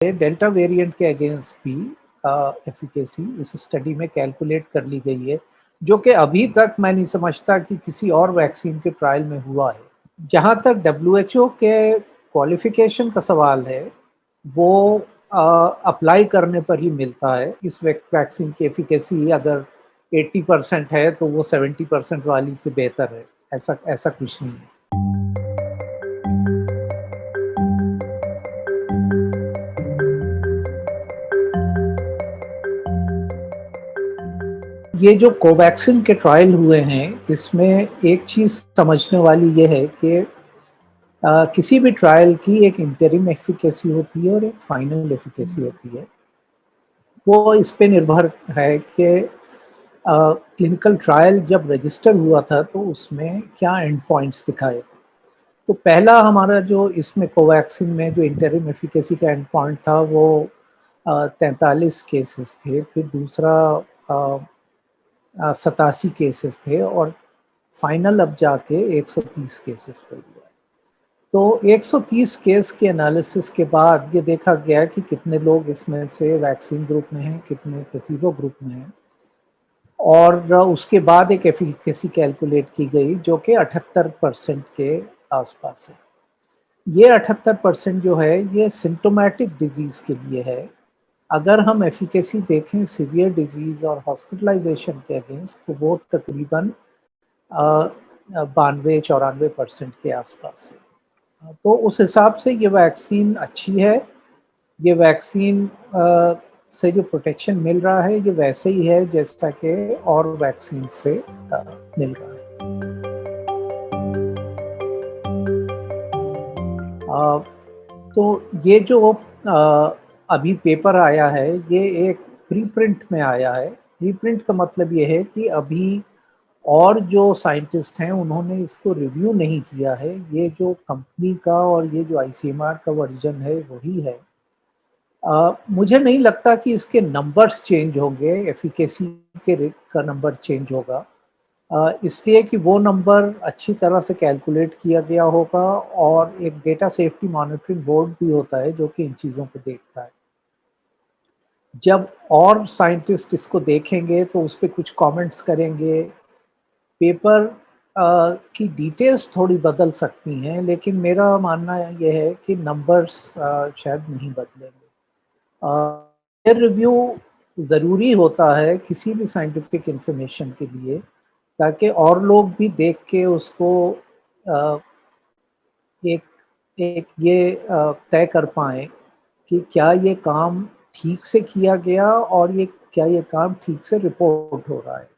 Delta variant के against भी efficacy इस स्टडी में कैलकुलेट कर ली गई है, जो कि अभी तक मैं नहीं समझता कि किसी और वैक्सीन के ट्रायल में हुआ है। जहाँ तक डब्ल्यूएचओ के क्वालिफिकेशन का सवाल है, वो अप्लाई करने पर ही मिलता है। इस वैक्सीन की एफिकेसी अगर 80% है तो वो 70% वाली से बेहतर है, ऐसा ऐसा कुछ नहीं है। ये जो कोवैक्सिन के ट्रायल हुए हैं, इसमें एक चीज़ समझने वाली ये है कि किसी भी ट्रायल की एक इंटरिम एफिकेसी होती है और एक फाइनल एफिकेसी होती है। वो इस पे निर्भर है कि क्लिनिकल ट्रायल जब रजिस्टर हुआ था तो उसमें क्या एंड पॉइंट्स दिखाए थे। तो पहला हमारा जो इसमें कोवैक्सिन में जो इंटरिम एफिकेसी का एंड पॉइंट था वो 43 केसेस थे, फिर दूसरा 87 केसेस थे और फाइनल अब जाके 130 केसेस पे हुआ है। तो 130 केस के एनालिसिस के बाद ये देखा गया कि कितने लोग इसमें से वैक्सीन ग्रुप में हैं, कितने प्लेसिबो ग्रुप में हैं, और उसके बाद एक एफिकेसी कैलकुलेट की गई जो कि 78% के आसपास है। ये 78% जो है ये सिम्टोमेटिक डिजीज के लिए है। अगर हम एफिकेसी देखें सीवियर डिजीज और हॉस्पिटलाइजेशन के अगेंस्ट, तो वो तकरीबन 92-94% के आसपास है। तो उस हिसाब से ये वैक्सीन अच्छी है। ये वैक्सीन से जो प्रोटेक्शन मिल रहा है ये वैसे ही है जैसा कि और वैक्सीन से मिल रहा है। तो ये जो अभी पेपर आया है ये एक प्री प्रिंट में आया है। प्री प्रिंट का मतलब ये है कि अभी और जो साइंटिस्ट हैं उन्होंने इसको रिव्यू नहीं किया है। ये जो कंपनी का और ये जो आईसीएमआर का वर्जन है वही है। मुझे नहीं लगता कि इसके नंबर्स चेंज होंगे, एफिकेसी के रेट का नंबर चेंज होगा, इसलिए कि वो नंबर अच्छी तरह से कैलकुलेट किया गया होगा और एक डेटा सेफ्टी मॉनिटरिंग बोर्ड भी होता है जो कि इन चीज़ों को देखता है। जब और साइंटिस्ट इसको देखेंगे तो उस पर कुछ कमेंट्स करेंगे। पेपर की डिटेल्स थोड़ी बदल सकती हैं, लेकिन मेरा मानना ये है कि नंबर्स शायद नहीं बदलेंगे। पीयर रिव्यू ज़रूरी होता है किसी भी साइंटिफिक इंफॉर्मेशन के लिए, ताकि और लोग भी देख के उसको अ, एक एक ये तय कर पाएँ कि क्या ये काम ठीक से किया गया और ये क्या ये काम ठीक से रिपोर्ट हो रहा है।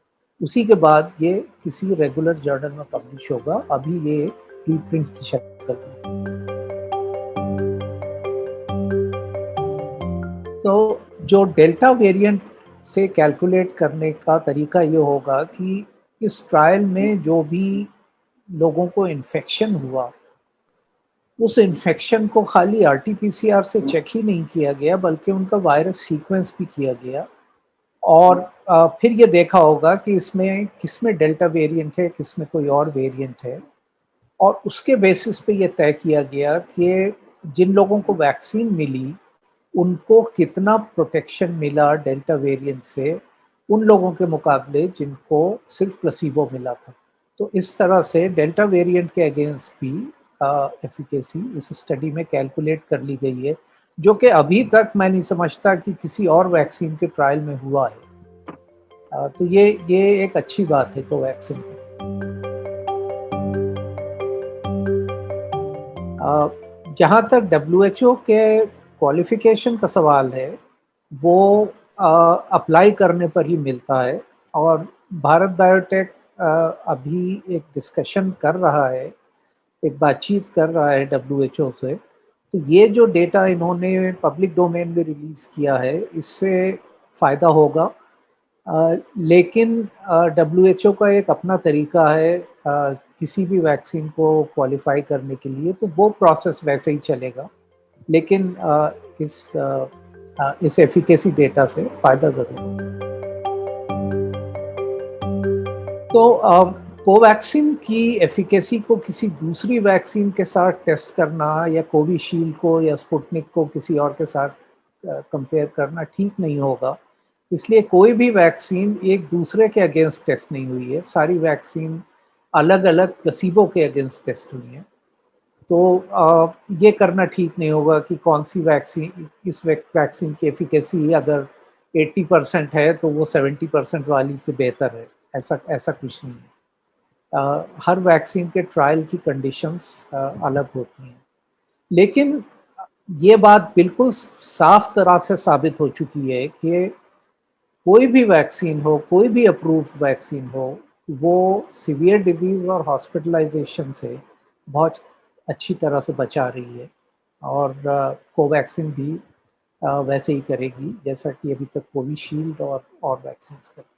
उसी के बाद ये किसी रेगुलर जर्नल में पब्लिश होगा। अभी ये प्रीप्रिंट की शक्ल में। तो जो डेल्टा वेरिएंट से कैलकुलेट करने का तरीका ये होगा कि इस ट्रायल में जो भी लोगों को इन्फेक्शन हुआ, उस इन्फेक्शन को खाली आरटी-पीसीआर से चेक ही नहीं किया गया, बल्कि उनका वायरस सीक्वेंस भी किया गया। और फिर ये देखा होगा कि इसमें किसमें डेल्टा वेरिएंट है, किसमें कोई और वेरिएंट है, और उसके बेसिस पे ये तय किया गया कि जिन लोगों को वैक्सीन मिली, उनको कितना प्रोटेक्शन मिला डेल्टा वेरिएंट से, उन लोगों के मुकाबले जिनको सिर्फ प्लेसिबो मिला था। तो इस तरह से डेल्टा वेरिएंट के अगेंस्ट भी एफिकेसी इस स्टडी में कैलकुलेट कर ली गई है, जो कि अभी तक मैं नहीं समझता कि किसी और वैक्सीन के ट्रायल में हुआ है। तो ये एक अच्छी बात है कोवैक्सीन की। जहाँ तक डब्ल्यूएचओ के क्वालिफिकेशन का सवाल है, वो अप्लाई करने पर ही मिलता है, और भारत बायोटेक अभी एक डिस्कशन कर रहा है, एक बातचीत कर रहा है डब्ल्यूएचओ से। तो ये जो डेटा इन्होंने पब्लिक डोमेन में रिलीज़ किया है, इससे फ़ायदा होगा। लेकिन डब्ल्यूएचओ का एक अपना तरीका है किसी भी वैक्सीन को क्वालिफाई करने के लिए, तो वो प्रोसेस वैसे ही चलेगा। लेकिन इस एफिकेसी डेटा से फ़ायदा ज़रूर होगा। तो कोवैक्सीन की एफिकेसी को किसी दूसरी वैक्सीन के साथ टेस्ट करना, या कोविशील्ड को या स्पुतनिक को किसी और के साथ कंपेयर करना ठीक नहीं होगा। इसलिए कोई भी वैक्सीन एक दूसरे के अगेंस्ट टेस्ट नहीं हुई है, सारी वैक्सीन अलग-अलग प्लेसिबो के अगेंस्ट टेस्ट हुई हैं। तो ये करना ठीक नहीं होगा कि कौन-सी वैक्सीन इस वैक्सीन की एफ़िकेसी अगर 80% है, तो वो 70% वाली से बेहतर है, ऐसा ऐसा कुछ नहीं है। हर वैक्सीन के ट्रायल की कंडीशंस अलग होती हैं। लेकिन ये बात बिल्कुल साफ तरह से साबित हो चुकी है कि कोई भी वैक्सीन हो, कोई भी अप्रूव्ड वैक्सीन हो, वो सीवियर डिज़ीज़ और हॉस्पिटलाइज़ेशन से बहुत अच्छी तरह से बचा रही है और कोवैक्सीन भी वैसे ही करेगी जैसा कि अभी तक कोविशील्ड और वैक्सीन्स करती हैं।